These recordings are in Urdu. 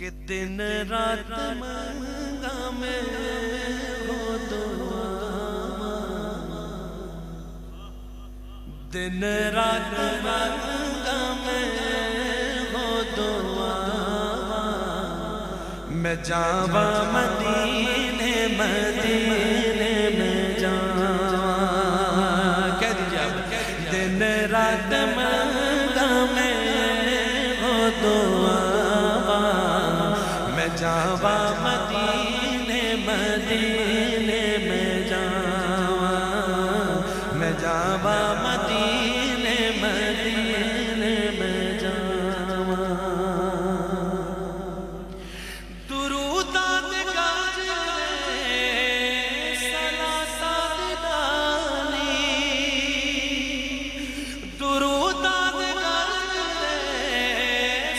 کہ دن رات مانگا میں ہو دعا، دن رات مانگا میں ہو دعا، میں جاوا مدینے مدینے میں جاوا، کہہ دیجیے آپ، دن رات مانگا میں ہو دعا، میں جاوا مدینے مدینے میں جاوا، میں جاوا مدینے مدینے میں جاوا، درود گاجے صلاۃ دانی، درود گاجے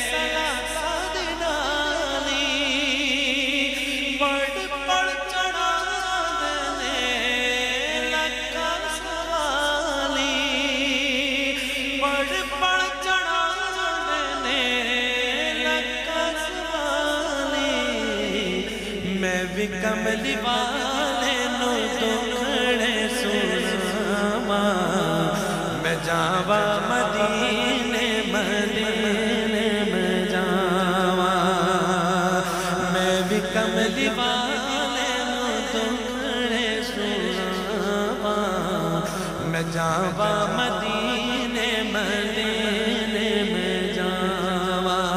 صلاۃ دانی، پڑھ پڑھ چڑھا دینے لکھا سوالی، پڑھ پڑھ چڑھا دینے لکھا سوالی، میں بھی کملی والے نو دکھڑے سناواں، میں جاوا مدینے مدینے میں جاواں، میں بھی کملی والے نو دکھڑے سناواں، میں جاوا مدینے مدینے میں جاواں،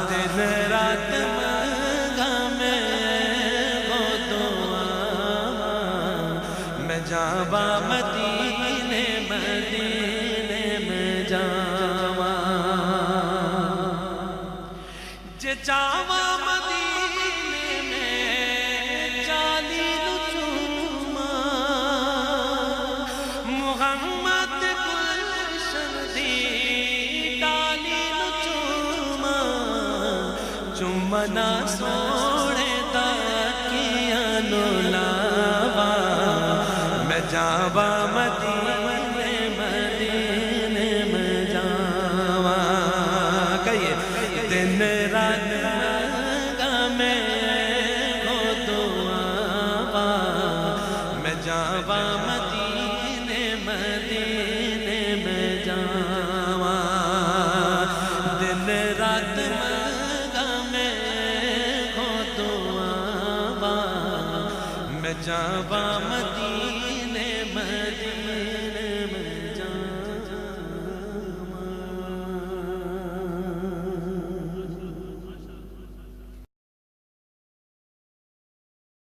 دن رات مانگا میں ہو دعا، میں جاوا مدینے مدینے میں جاواں، جے جاوا مدینے میں جالی نو چوما، محمد گلشن دی ڈالی نو چوما، چومنا سوڑے دا کیا نو لاوا، میں جاوا مدینے مدینے میں جاوا، کہیے دن رات مانگا میں ہو دعا، میں جاوا مدینے مدینے میں جاوا، دن رات مانگا میں ہو دعا، میں جاوا مدینے